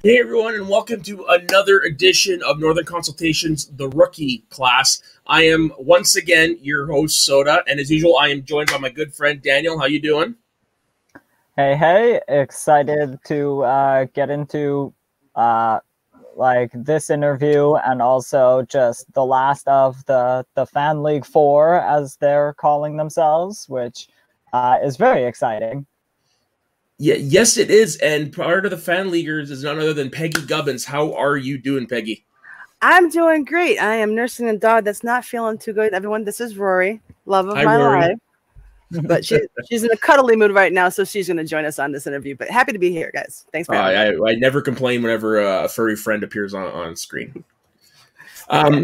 Hey everyone, and welcome to another edition of Northern Consultations, the rookie class. I am once again your host, Soda, and as usual, I am joined by my good friend Daniel. How you doing? Hey, excited to get into this interview and also just the last of the Fan League 4, as they're calling themselves, which is very exciting. Yeah, yes, it is. And part of the fan leaguers is none other than Peggy Gubbins. How are you doing, Peggy? I'm doing great. I am nursing a dog that's not feeling too good. Everyone, this is Rory, love of Hi, my Rory. life. But she's in a cuddly mood right now, so she's going to join us on this interview. But happy to be here, guys. Thanks for having me. I never complain whenever a furry friend appears on screen.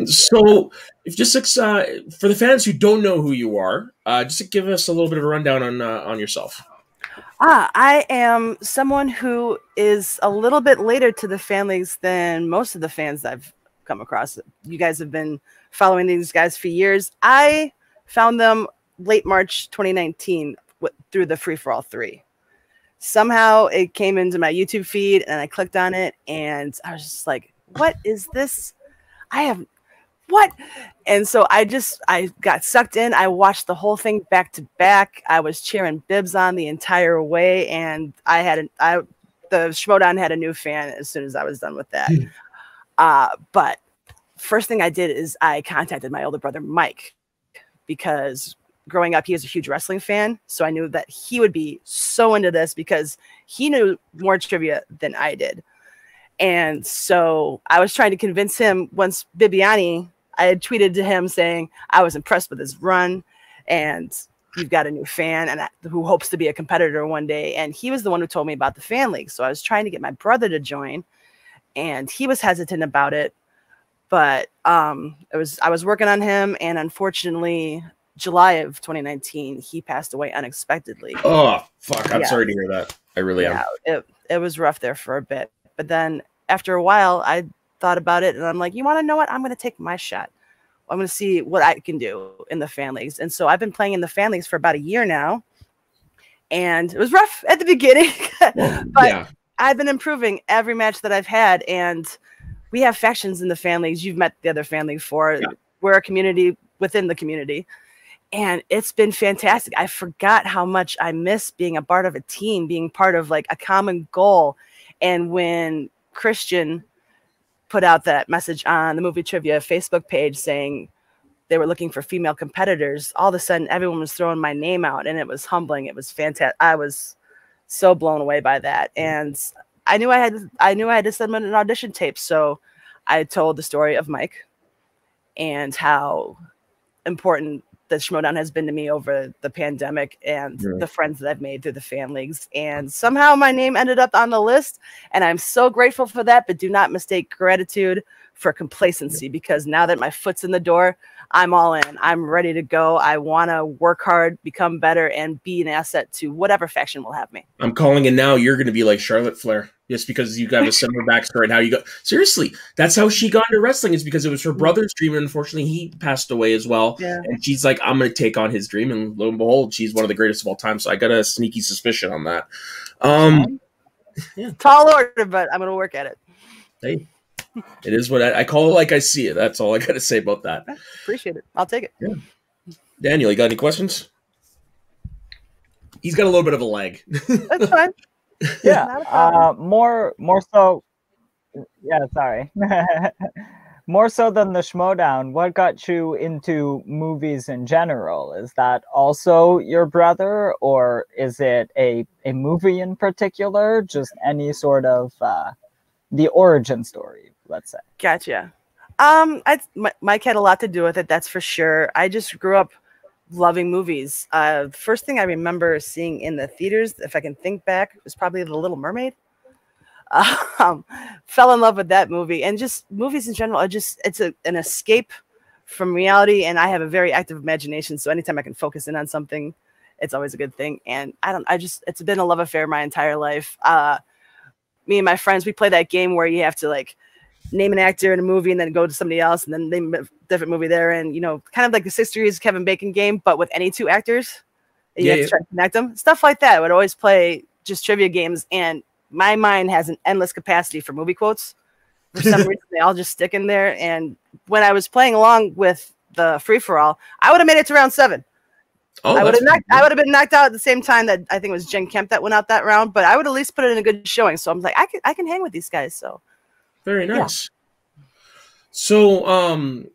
So, if just for the fans who don't know who you are, just give us a little bit of a rundown on yourself. I am someone who is a little bit later to the fan leagues than most of the fans I've come across. You guys have been following these guys for years. I found them late March 2019 through the Free for All 3. Somehow it came into my YouTube feed and I clicked on it and I was just like, what is this? What? And so I got sucked in. I watched the whole thing back to back. I was cheering Bibs on the entire way, and the Schmodown had a new fan as soon as I was done with that. But first thing I did is I contacted my older brother Mike, because growing up he was a huge wrestling fan, so I knew that he would be so into this because he knew more trivia than I did. And so I was trying to convince him once Bibiani. I had tweeted to him saying I was impressed with his run and you've got a new fan and who hopes to be a competitor one day. And he was the one who told me about the fan league. So I was trying to get my brother to join and he was hesitant about it. But I was working on him, and unfortunately, July of 2019, he passed away unexpectedly. Oh, fuck. I'm sorry to hear that. I really am. It was rough there for a bit. But then after a while, I thought about it and I'm like, you want to know what? I'm going to take my shot. I'm going to see what I can do in the fan leagues. And so I've been playing in the fan leagues for about a year now. And it was rough at the beginning, but I've been improving every match that I've had. And we have factions in the fan leagues. You've met the other fan league for. Yeah. We're a community within the community. And it's been fantastic. I forgot how much I miss being a part of a team, being part of like a common goal. And when Christian put out that message on the Movie Trivia Facebook page saying they were looking for female competitors, all of a sudden everyone was throwing my name out, and it was humbling. It was fantastic. I was so blown away by that. And I knew I had to submit an audition tape. So I told the story of Mike and how important the Schmodown has been to me over the pandemic and the friends that I've made through the fan leagues. And somehow my name ended up on the list, and I'm so grateful for that. But do not mistake gratitude for complacency, because now that my foot's in the door, I'm all in. I'm ready to go. I want to work hard, become better, and be an asset to whatever faction will have me. I'm calling it now. You're going to be like Charlotte Flair, just because you got a similar backstory and how you got. Seriously, that's how she got into wrestling, is because it was her brother's dream, and unfortunately he passed away as well. Yeah. And she's like, I'm going to take on his dream, and lo and behold, she's one of the greatest of all time. So I got a sneaky suspicion on that. Tall order, but I'm going to work at it. Hey. It is what I call it, like I see it. That's all I got to say about that. Appreciate it. I'll take it. Yeah. Daniel, you got any questions? He's got a little bit of a lag. That's fine. Yeah. More so. Yeah, sorry. More so than the Schmodown, what got you into movies in general? Is that also your brother, or is it a movie in particular? Just any sort of the origin story, let's say. Gotcha. Mike had a lot to do with it, that's for sure. I just grew up loving movies. The first thing I remember seeing in the theaters, if I can think back, was probably The Little Mermaid. Fell in love with that movie, and just movies in general are just, it's an escape from reality, and I have a very active imagination, so anytime I can focus in on something, it's always a good thing. And it's been a love affair my entire life. Me and my friends, we play that game where you have to like name an actor in a movie and then go to somebody else and then name a different movie there. And, you know, kind of like the 6 Degrees Kevin Bacon game, but with any 2 actors. You have to try to connect them. Stuff like that. I would always play just trivia games. And my mind has an endless capacity for movie quotes. For some reason, they all just stick in there. And when I was playing along with the free for all, I would have made it to round 7. Oh, I would have been knocked out at the same time that I think it was Jen Kemp that went out that round, but I would at least put it in a good showing. So I'm like, I can hang with these guys. So very nice. Yeah. So,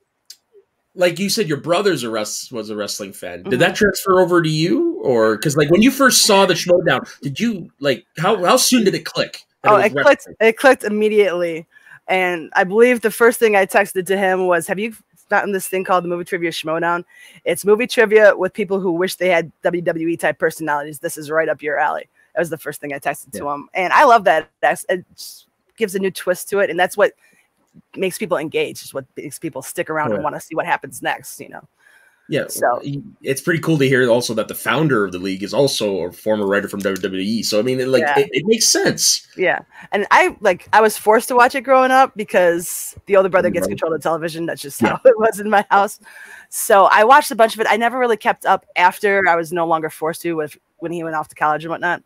like you said, your brother's was a wrestling fan. Did that transfer over to you, or because like when you first saw the Schmodown, did you like how soon did it click? It clicked immediately, and I believe the first thing I texted to him was, "Have you gotten this thing called the Movie Trivia Schmodown? It's movie trivia with people who wish they had WWE type personalities. This is right up your alley." That was the first thing I texted to him, and I love that. It gives a new twist to it, and that's what makes people engage. Is what makes people stick around and want to see what happens next. You know. Yeah, so it's pretty cool to hear also that the founder of the league is also a former writer from WWE. So I mean, it makes sense. Yeah, and I was forced to watch it growing up because the older brother gets control of the television. That's just how it was in my house. So I watched a bunch of it. I never really kept up after I was no longer forced to when he went off to college and whatnot.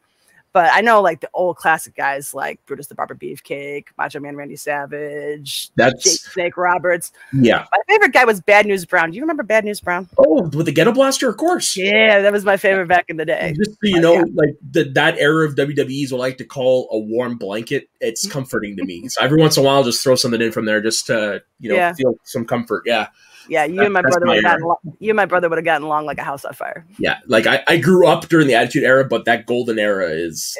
But I know like the old classic guys like Brutus the Barber Beefcake, Macho Man Randy Savage, Jake Snake Roberts. Yeah. My favorite guy was Bad News Brown. Do you remember Bad News Brown? Oh, with the Ghetto Blaster, of course. Yeah, that was my favorite back in the day. Just so you know, like that era of WWE's what I like to call a warm blanket. It's comforting to me. So every once in a while, just throw something in from there just to, feel some comfort. Yeah. Yeah, you and my brother would have gotten along like a house on fire. Yeah, like I grew up during the Attitude Era, but that golden era is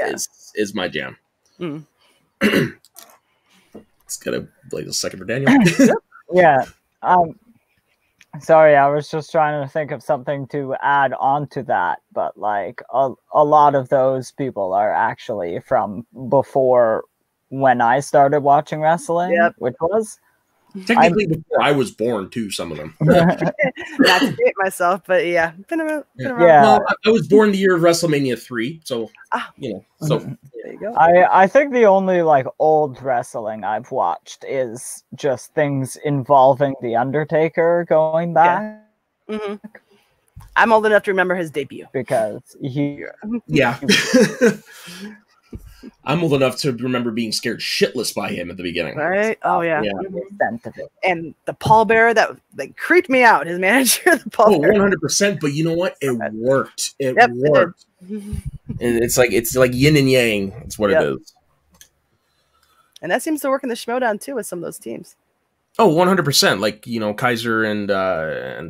my jam. Mm. Let's get a second for Daniel. Yeah. Sorry, I was just trying to think of something to add on to that, but like a lot of those people are actually from before when I started watching wrestling, which was technically before I was born too, some of them. Not to date myself, but yeah. Been around. Well, I was born the year of WrestleMania 3, so so there you go. I think the only like old wrestling I've watched is just things involving The Undertaker going back. Yeah. Mm-hmm. I'm old enough to remember his debut because he I'm old enough to remember being scared shitless by him at the beginning. Right? Oh, yeah. And the pallbearer, that creeped me out, his manager, the pallbearer. 100%, but you know what? It worked. It worked. It's like yin and yang. That's what it is. And that seems to work in the Schmodown, too, with some of those teams. Oh, 100%. Like, Kaiser and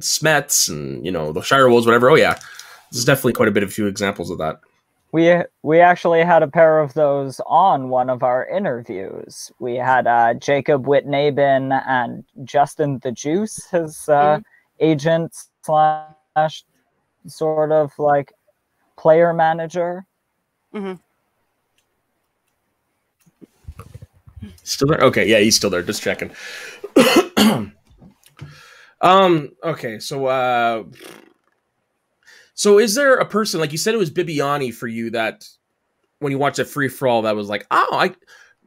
Smets and, the Shire Wolves, whatever. Oh, yeah. There's definitely quite a few examples of that. We actually had a pair of those on one of our interviews. We had Jacob Whitnabin and Justin the Juice, his agent / sort of like player manager. Mm-hmm. Still there? Okay, yeah, he's still there. Just checking. Okay, so is there a person, like you said it was Bibiani for you, that when you watched a free-for-all that was like,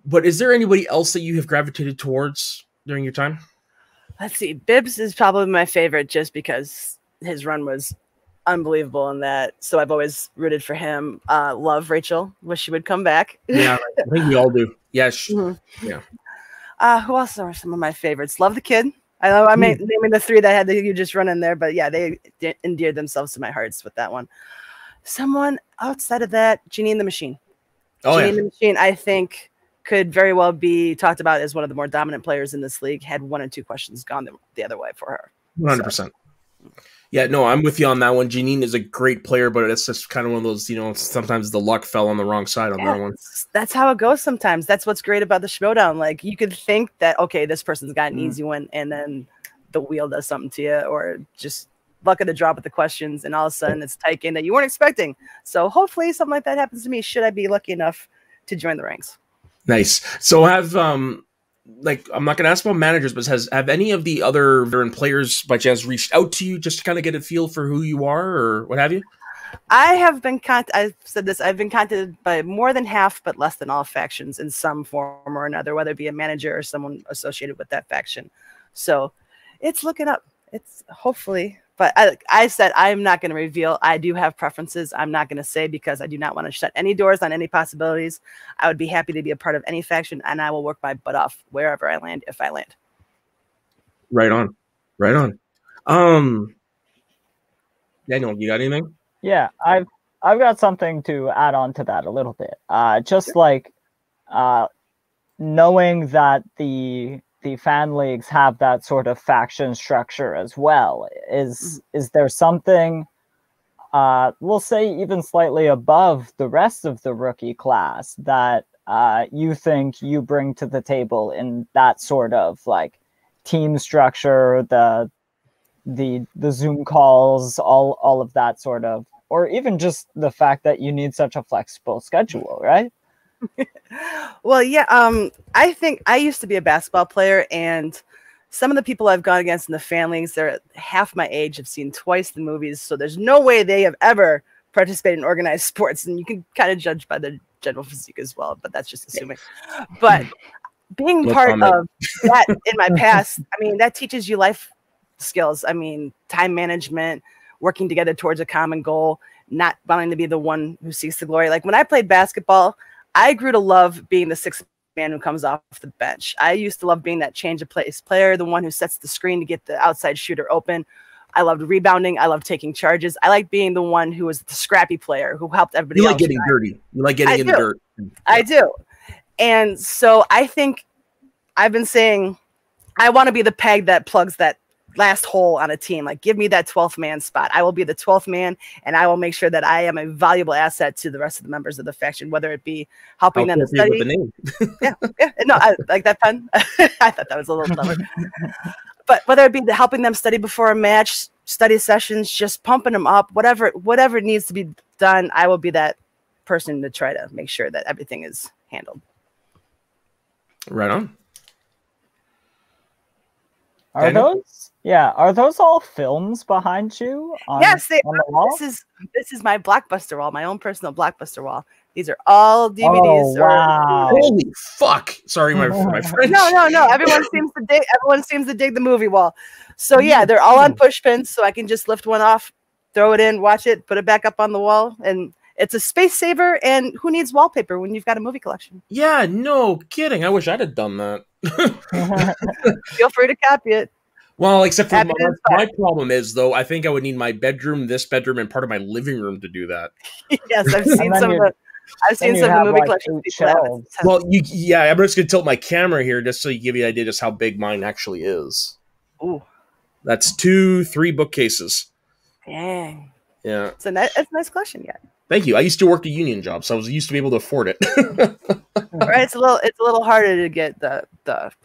but is there anybody else that you have gravitated towards during your time? Let's see. Bibbs is probably my favorite just because his run was unbelievable in that. So I've always rooted for him. Love Rachel. Wish she would come back. Yeah, I think we all do. Yeah. Yeah. Who else are some of my favorites? Love the Kid. I know I'm naming the 3 that had the hugest run in there, but yeah, they endeared themselves to my hearts with that one. Someone outside of that, Janine the Machine. Janine the Machine, I think, could very well be talked about as one of the more dominant players in this league. Had 1 or 2 questions gone the other way for her. 100%. So. Yeah, no, I'm with you on that one. Janine is a great player, but it's just kind of one of those, sometimes the luck fell on the wrong side on that one. That's how it goes sometimes. That's what's great about the Schmodown. Like, you could think that, okay, this person's got an easy one, and then the wheel does something to you, or just luck of the draw with the questions, and all of a sudden it's tight game that you weren't expecting. So hopefully something like that happens to me, should I be lucky enough to join the ranks. Nice. So have I'm not going to ask about managers, but have any of the other veteran players by chance reached out to you just to kind of get a feel for who you are or what have you? I have been I've said this. I've been contacted by more than half, but less than all factions in some form or another, whether it be a manager or someone associated with that faction. So it's looking up. It's hopefully But I said I'm not going to reveal. I do have preferences. I'm not going to say because I do not want to shut any doors on any possibilities. I would be happy to be a part of any faction, and I will work my butt off wherever I land, if I land. Right on. Right on. Daniel, you got anything? Yeah, I've got something to add on to that a little bit. Just like knowing that the fan leagues have that sort of faction structure as well. Is there something, we'll say even slightly above the rest of the rookie class that you think you bring to the table in that sort of like team structure, the Zoom calls, all of that sort of, or even just the fact that you need such a flexible schedule, right? Well, yeah. I think I used to be a basketball player, and some of the people I've gone against in the fan leagues, they're half my age, have seen twice the movies, so there's no way they have ever participated in organized sports, and you can kind of judge by the general physique as well, but that's just assuming. But being part of that in my past, I mean, that teaches you life skills. I mean, time management, working together towards a common goal, not wanting to be the one who seeks the glory. Like when I played basketball, I grew to love being the sixth man who comes off the bench. I used to love being that change of place player, the one who sets the screen to get the outside shooter open. I loved rebounding. I loved taking charges. I like being the one who was the scrappy player who helped everybody else. You like getting dirty. You like getting in the dirt. I do. And so I think I've been saying I want to be the peg that plugs that last hole on a team. Like, give me that 12th man spot. I will be the 12th man, and I will make sure that I am a valuable asset to the rest of the members of the faction, whether it be helping them to study. With the name. Yeah. No, I like that pun. I thought that was a little clever. But whether it be helping them study before a match, study sessions, just pumping them up, whatever needs to be done, I will be that person to try to make sure that everything is handled. Right on. Are those all films behind you? Yes, they are. The wall? This is my Blockbuster wall, my own personal Blockbuster wall. These are all DVDs. Oh, wow. Holy fuck! Sorry, my French. No. Everyone seems to dig the movie wall. So yeah, they're all on push pins, so I can just lift one off, throw it in, watch it, put it back up on the wall, and it's a space saver. And who needs wallpaper when you've got a movie collection? Yeah, no kidding. I wish I'd have done that. Feel free to copy it. Well, except for my problem is, though, I think I would need my bedroom, this bedroom, and part of my living room to do that. Yes, I've seen some of the movie collections. Well, I'm just going to tilt my camera here just so you give you an idea just how big mine actually is. Ooh. That's 2-3 bookcases. Dang. Yeah. It's a nice collection, yeah. Thank you. I used to work a union job, so I was used to be able to afford it. Right, it's a little harder to get the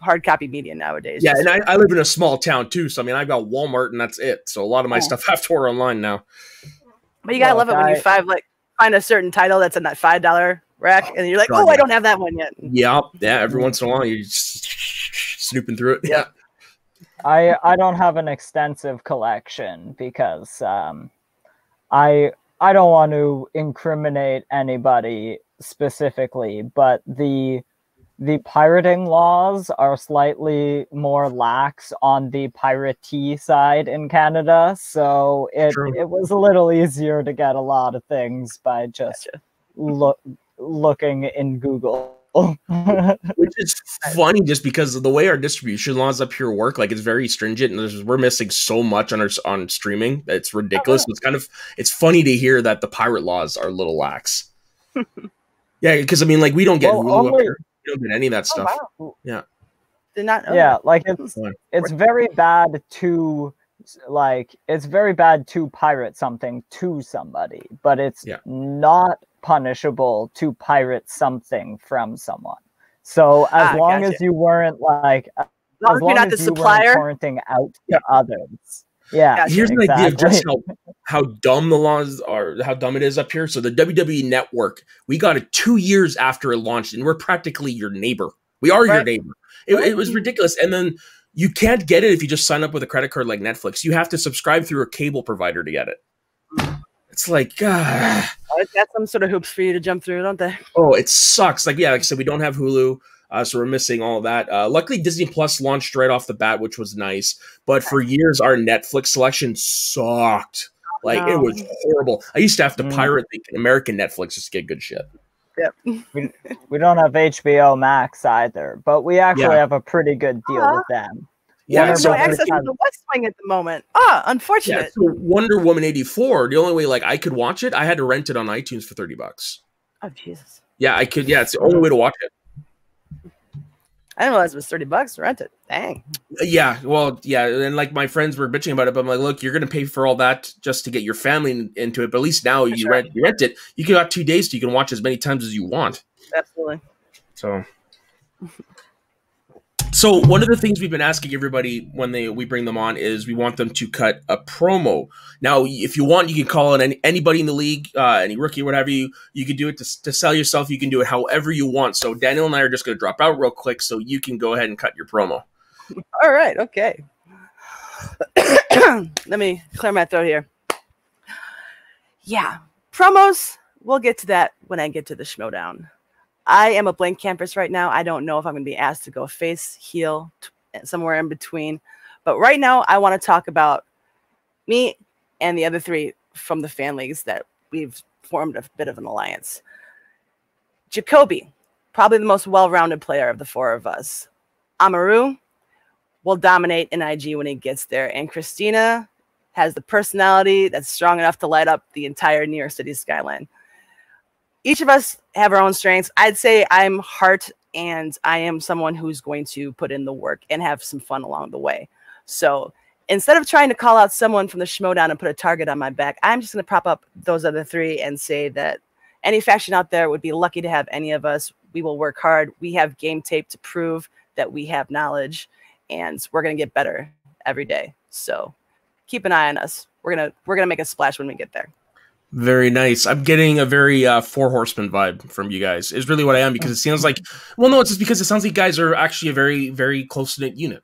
hard copy media nowadays. Yeah, and I live in a small town too, so I mean I've got Walmart and that's it. So a lot of my stuff I have to order online now. But you gotta love it when you find a certain title that's in that $5 rack, and you're like, oh, I don't have that one yet. Yeah. Every once in a while you're just snooping through it. Yeah. I don't have an extensive collection because I don't want to incriminate anybody specifically, but the pirating laws are slightly more lax on the piratey side in Canada, so it was a little easier to get a lot of things by just looking in Google. Which is funny just because of the way our distribution laws up here work. Like, it's very stringent, and we're missing so much on streaming. It's ridiculous. It's funny to hear that the pirate laws are a little lax. Yeah, because I mean, like, we don't get Hulu up here. We don't get any of that stuff. Wow. Yeah. They're not. Yeah, like it's very bad to pirate something to somebody, but it's not punishable to pirate something from someone. So as long as you weren't like, as long as you weren't torrenting out to others. Yeah. Here's an idea of just how dumb the laws are, how dumb it is up here. So the WWE Network, we got it 2 years after it launched, and we're practically your neighbor. We are your neighbor. It was ridiculous. And then you can't get it if you just sign up with a credit card like Netflix. You have to subscribe through a cable provider to get it. It's like, It's got some sort of hoops for you to jump through, don't they? Oh, it sucks. Like I said, we don't have Hulu, so we're missing all of that. Luckily, Disney Plus launched right off the bat, which was nice. But for years, our Netflix selection sucked. Like it was horrible. I used to have to pirate the American Netflix just to get good shit. Yep. We don't have HBO Max either, but we actually have a pretty good deal with them. Yeah, no access to the West Wing at the moment. Unfortunate. Yeah, so Wonder Woman 84, the only way like I could watch it, I had to rent it on iTunes for $30. Oh Jesus. Yeah, I could. Yeah, it's the only way to watch it. I didn't realize it was $30 to rent it. Dang. Yeah, well, yeah, and like my friends were bitching about it, but I'm like, look, you're gonna pay for all that just to get your family into it. But at least now you rent it. You got 2 days, so you can watch as many times as you want. Absolutely. So one of the things we've been asking everybody when we bring them on is we want them to cut a promo. Now, if you want, you can call in anybody in the league, any rookie, whatever you can do it to sell yourself. You can do it however you want. So Daniel and I are just going to drop out real quick so you can go ahead and cut your promo. All right. Okay. Let me clear my throat here. Yeah. Promos. We'll get to that when I get to the Schmodown. I am a blank canvas right now. I don't know if I'm going to be asked to go face, heel, somewhere in between. But right now, I want to talk about me and the other 3 from the fan leagues that we've formed a bit of an alliance. Jacoby, probably the most well-rounded player of the 4 of us. Amaru will dominate in IG when he gets there. And Christina has the personality that's strong enough to light up the entire New York City skyline. Each of us have our own strengths. I'd say I'm Hart, and I am someone who's going to put in the work and have some fun along the way. So instead of trying to call out someone from the Schmodown and put a target on my back, I'm just going to prop up those other 3 and say that any faction out there would be lucky to have any of us. We will work hard. We have game tape to prove that we have knowledge, and we're going to get better every day. So keep an eye on us. We're gonna make a splash when we get there. Very nice. I'm getting a very Four Horsemen vibe from you guys. Is really what I am, because it sounds like, well, no, it's just because it sounds like you guys are actually a very, very close-knit unit.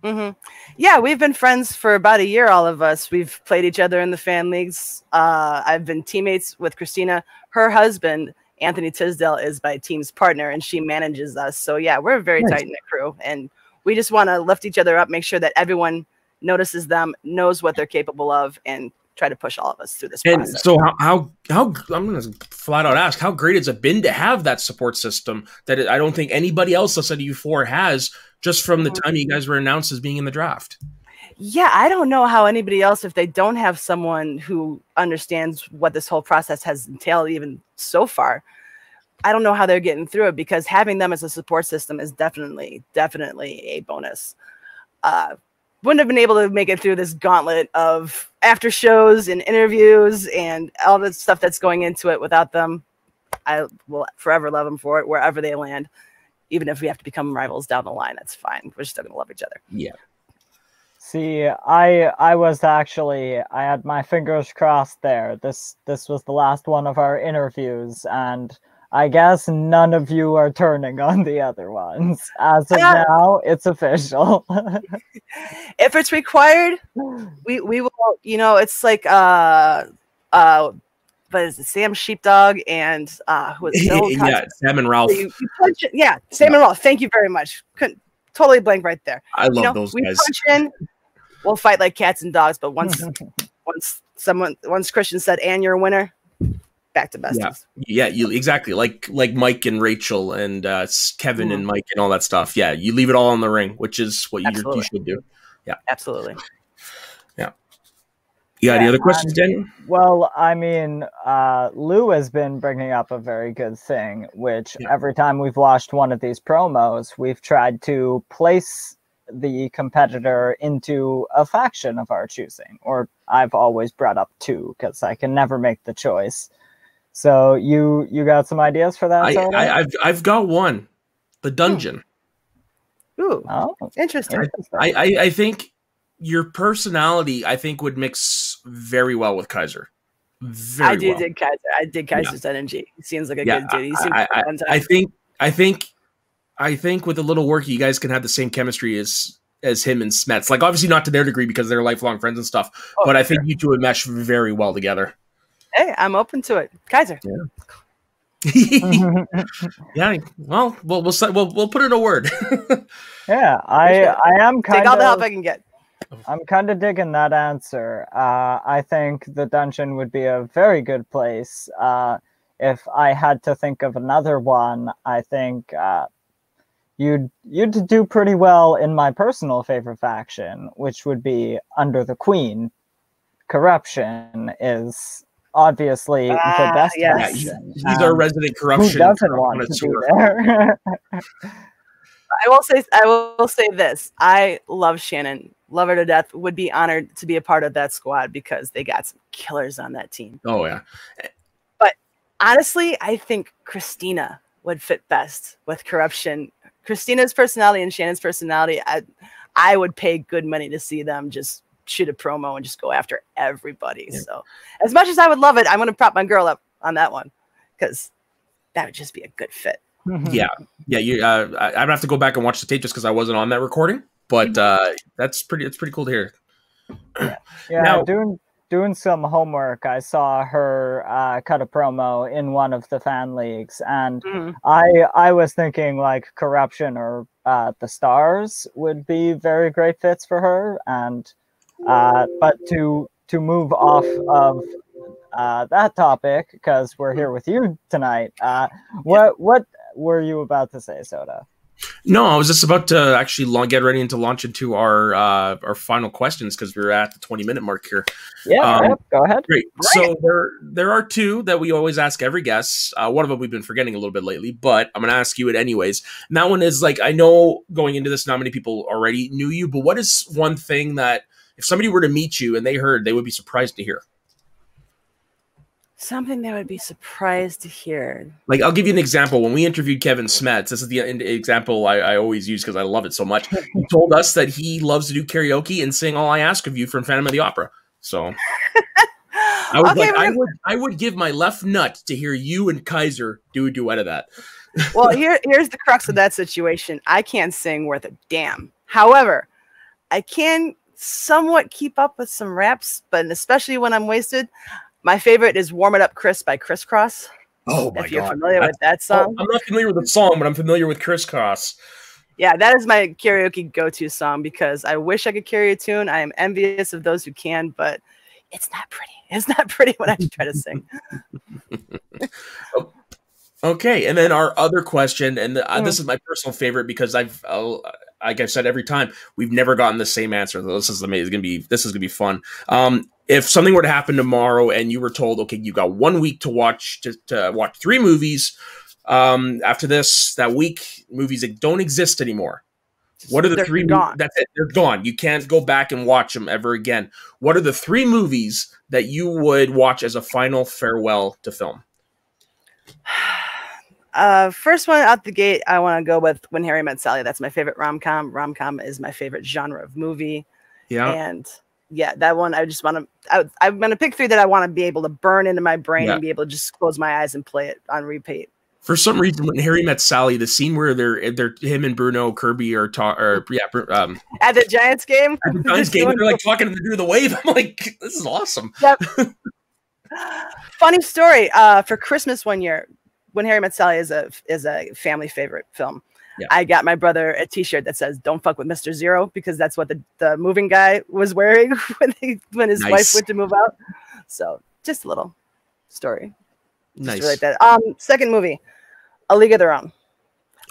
Mm-hmm. Yeah, we've been friends for about a year, all of us. We've played each other in the fan leagues. I've been teammates with Christina. Her husband, Anthony Tisdale, is my team's partner, and she manages us. So, yeah, we're a very tight-knit crew, and we just want to lift each other up, make sure that everyone notices them, knows what they're capable of, and try to push all of us through this process. And so how I'm going to flat out ask, how great has it been to have that support system that I don't think anybody else outside of you 4 has, just from the time you guys were announced as being in the draft? Yeah, I don't know how anybody else, if they don't have someone who understands what this whole process has entailed even so far, I don't know how they're getting through it, because having them as a support system is definitely a bonus. Wouldn't have been able to make it through this gauntlet of after shows and interviews and all the stuff that's going into it without them. I will forever love them for it, wherever they land. Even if we have to become rivals down the line, that's fine. We're still going to love each other. Yeah. See, I was actually, I had my fingers crossed there. This was the last one of our interviews, and I guess none of you are turning on the other ones. As of now, it's official. If it's required, we will, it's like, but is it Sam Sheepdog and who is yeah, Sam and Ralph. Sam and Ralph. Thank you very much. Couldn't totally blank right there. I love those guys. Punch in, we'll fight like cats and dogs, but once Christian said, "And you're a winner," back to besties. Yeah, you exactly like Mike and Rachel and Kevin and Mike and all that stuff. Yeah, you leave it all in the ring, which is what you should do. Yeah, absolutely. Yeah. You got any other questions, Daniel? Well, I mean, Lou has been bringing up a very good thing, which every time we've watched one of these promos, we've tried to place the competitor into a faction of our choosing, or I've always brought up 2 because I can never make the choice. So you got some ideas for that? I've got one, the dungeon. Ooh, interesting. I think your personality, would mix very well with Kaiser. I dig Kaiser's energy. He seems like a good dude. He seems I think with a little work, you guys can have the same chemistry as him and Smets. Like, obviously not to their degree because they're lifelong friends and stuff. But I think you two would mesh very well together. Hey, I'm open to it. Kaiser. Yeah. Yeah. Well, we'll put in a word. Yeah, I am kind take all the help I can get. I'm kind of digging that answer. I think the dungeon would be a very good place. If I had to think of another one, I think you'd do pretty well in my personal favorite faction, which would be Under the Queen. Corruption is obviously the best faction. He's our resident corruption. Who doesn't want to be there? I will say this. I love Shannon. Love her to death. Would be honored to be a part of that squad because they got some killers on that team. Oh, yeah. But honestly, I think Christina would fit best with corruption. Christina's personality and Shannon's personality, I would pay good money to see them just shoot a promo and just go after everybody. Yeah. So as much as I would love it, I'm going to prop my girl up on that one because that would just be a good fit. Yeah. You, I'm gonna have to go back and watch the tape just because I wasn't on that recording, but it's pretty cool to hear. Yeah. Now, doing some homework, I saw her cut a promo in one of the fan leagues, and I was thinking like Corruption or the Stars would be very great fits for her, and but to move off of that topic because we're here with you tonight. What were you about to say, Soda? No, I was just about to actually get ready to launch into our final questions because we're at the 20-minute mark here. Yeah, go ahead. Great. So there are two that we always ask every guest. One of them we've been forgetting a little bit lately, but I'm going to ask you it anyways. And that one is like, I know going into this, not many people already knew you, but what is one thing that if somebody were to meet you and they heard, they would be surprised to hear? Something they would be surprised to hear. Like, I'll give you an example. When we interviewed Kevin Smets, this is the example I always use because I love it so much. He told us that he loves to do karaoke and sing All I Ask of You from Phantom of the Opera. So I was I would give my left nut to hear you and Kaiser do a duet of that. Well, here's the crux of that situation. I can't sing worth a damn. However, I can somewhat keep up with some raps, but especially when I'm wasted. My favorite is Warm It Up Chris by Criss Cross. Oh, my God. If you're familiar with that song. I'm not familiar with the song, but I'm familiar with Criss Cross. Yeah, that is my karaoke go-to song because I wish I could carry a tune. I am envious of those who can, but it's not pretty. It's not pretty when I try to sing. Okay, and then our other question, and this is my personal favorite because like I've said every time, we've never gotten the same answer. This is amazing. This is gonna be fun. If something were to happen tomorrow and you were told, okay, you got 1 week to watch 3 movies. After that week, movies that don't exist anymore. What are the 3? Gone. That's it. They're gone. You can't go back and watch them ever again. What are the 3 movies that you would watch as a final farewell to film? First one out the gate, I want to go with When Harry Met Sally. That's my favorite rom-com. Rom-com is my favorite genre of movie. Yeah. And yeah, that one I just want to. I'm going to pick 3 that I want to be able to burn into my brain and be able to just close my eyes and play it on repeat. For some reason, When Harry Met Sally, the scene where they're him and Bruno Kirby are at the Giants game. At the Giants game, they're like talking to the dude of the wave. I'm like, this is awesome. Yep. Funny story. For Christmas one year, When Harry Met Sally is a family favorite film. Yeah. I got my brother a T-shirt that says "Don't fuck with Mr. Zero" because that's what the moving guy was wearing when his wife went to move out. So just a little story. Nice. Like that. Second movie, A League of Their Own.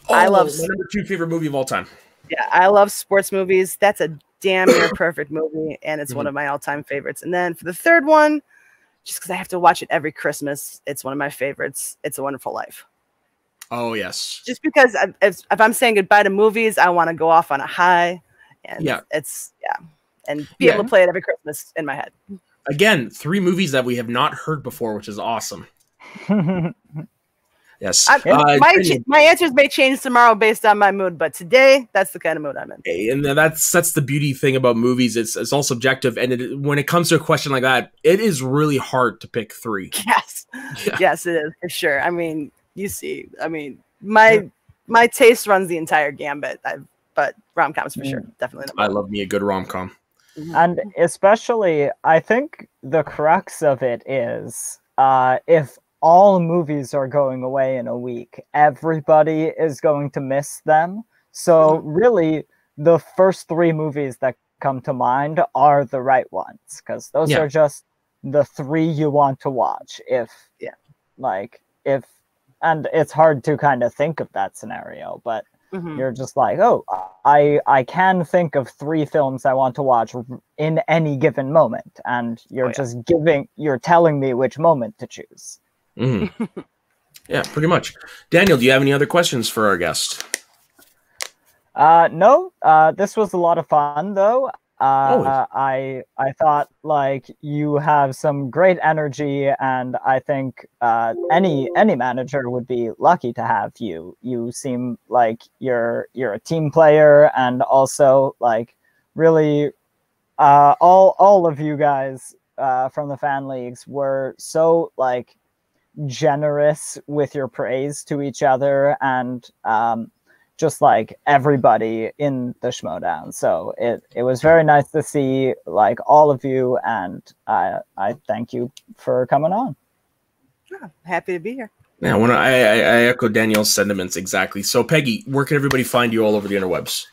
I love my number 2 favorite movie of all time. Yeah, I love sports movies. That's a damn near perfect movie, and it's one of my all-time favorites. And then for the third one, just because I have to watch it every Christmas, it's one of my favorites. It's a Wonderful Life. Oh, yes. Just because if I'm saying goodbye to movies, I want to go off on a high. And and be able to play it every Christmas in my head. Again, 3 movies that we have not heard before, which is awesome. Yes. My answers may change tomorrow based on my mood, but today, that's the kind of mood I'm in. And that's the beauty thing about movies. It's all subjective. And when it comes to a question like that, it is really hard to pick 3. Yes. Yeah. Yes, it is, for sure. I mean, you see, my taste runs the entire gambit, but rom-coms for sure. Definitely. I love me a good rom-com. And especially, I think the crux of it is if all movies are going away in a week, everybody is going to miss them. So really, the first 3 movies that come to mind are the right ones, because those are just the 3 you want to watch. And it's hard to kind of think of that scenario, but you're just like, oh, I can think of 3 films I want to watch in any given moment, and you're you're telling me which moment to choose. Yeah, pretty much. Daniel, do you have any other questions for our guest? No, this was a lot of fun though. I thought like you have some great energy, and I think any manager would be lucky to have you. You seem like you're a team player, and also like really all of you guys from the fan leagues were so like generous with your praise to each other, and just like everybody in the Schmodown. So it was very nice to see like all of you, and I thank you for coming on. Yeah, happy to be here. Yeah, I echo Daniel's sentiments exactly. So Peggy, where can everybody find you all over the interwebs?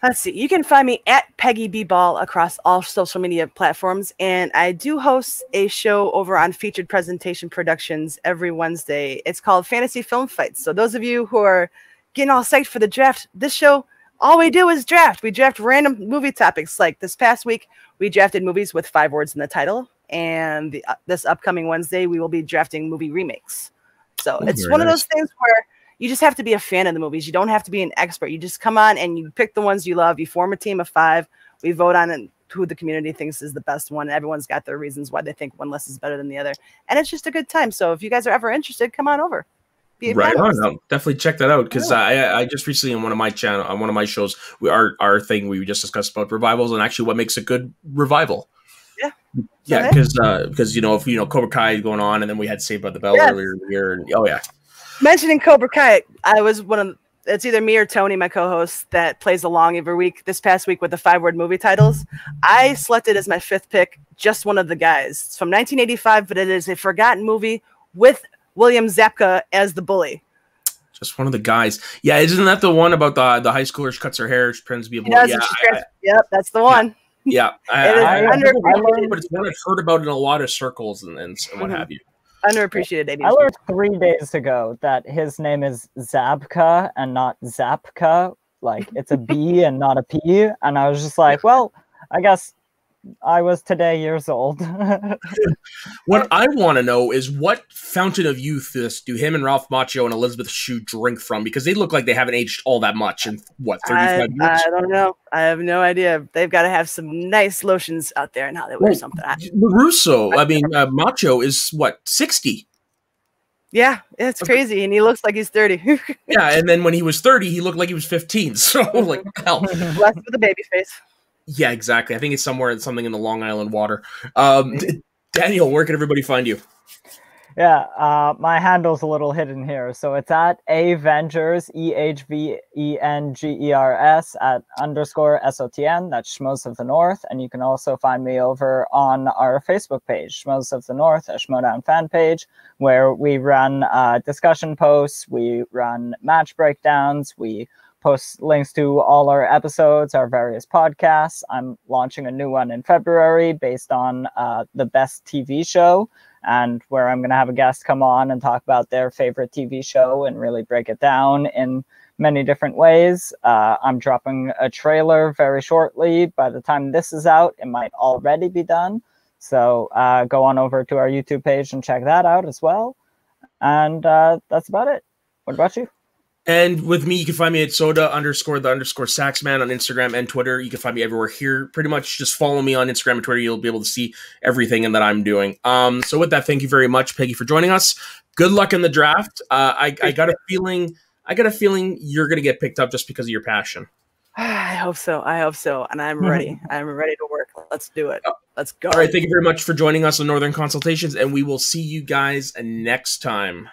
Let's see. You can find me at Peggy B Ball across all social media platforms, and I do host a show over on Featured Presentation Productions every Wednesday. It's called Fantasy Film Fights. So those of you who are getting all psyched for the draft, this show, all we do is draft. We draft random movie topics. Like this past week, we drafted movies with 5 words in the title, and this upcoming Wednesday, we will be drafting movie remakes. So it's one of those things where you just have to be a fan of the movies. You don't have to be an expert. You just come on and you pick the ones you love. You form a team of 5. We vote on who the community thinks is the best one. Everyone's got their reasons why they think one list is better than the other. And it's just a good time. So if you guys are ever interested, come on over. Right on. I'll definitely check that out, because I just recently on one of my shows, our thing we just discussed about revivals and actually what makes a good revival. Yeah, because if Cobra Kai going on, and then we had Saved by the Bell earlier in the year, and mentioning Cobra Kai, I was it's either me or Tony, my co-host, that plays along every week. This past week with the 5-word movie titles, I selected as my 5th pick just one of the guys. It's from 1985, but it is a forgotten movie with William Zabka as the bully. Just one of the guys. Yeah, isn't that the one about the high schooler? She cuts her hair. She pretends to be a bully. Yep, that's the one. Yeah, I underappreciated, but it's one I've heard about in a lot of circles and what have you. Underappreciated. I learned 3 days ago that his name is Zabka and not Zapka. Like it's a B and not a P. And I was just like, well, I guess I was today years old. What I want to know is what fountain of youth do him and Ralph Macchio and Elizabeth Shue drink from? Because they look like they haven't aged all that much in, 35 years? I don't know. I have no idea. They've got to have some nice lotions out there and how they wear something. Macchio is, 60? Yeah, it's crazy, and he looks like he's 30. Yeah, and then when he was 30, he looked like he was 15. So, hell. Blessed with a baby face. Yeah, exactly. I think it's something in the Long Island water. Daniel, where can everybody find you? Yeah, my handle's a little hidden here. So it's at Avengers, EHVENGERS _SOTN. That's Schmoes of the North. And you can also find me over on our Facebook page, Schmoes of the North, a Schmodown fan page, where we run discussion posts, we run match breakdowns, we post links to all our episodes, our various podcasts. I'm launching a new one in February based on the best TV show, and where I'm going to have a guest come on and talk about their favorite TV show and really break it down in many different ways. I'm dropping a trailer very shortly. By the time this is out, it might already be done. So go on over to our YouTube page and check that out as well. And that's about it. What about you? And with me, you can find me at soda_the_saxman on Instagram and Twitter. You can find me everywhere here. Pretty much just follow me on Instagram and Twitter. You'll be able to see everything that I'm doing. So with that, thank you very much, Peggy, for joining us. Good luck in the draft. I got a feeling you're going to get picked up just because of your passion. I hope so. And I'm ready. I'm ready to work. Let's do it. Let's go. All right. Thank you very much for joining us on Northern Consultations, and we will see you guys next time.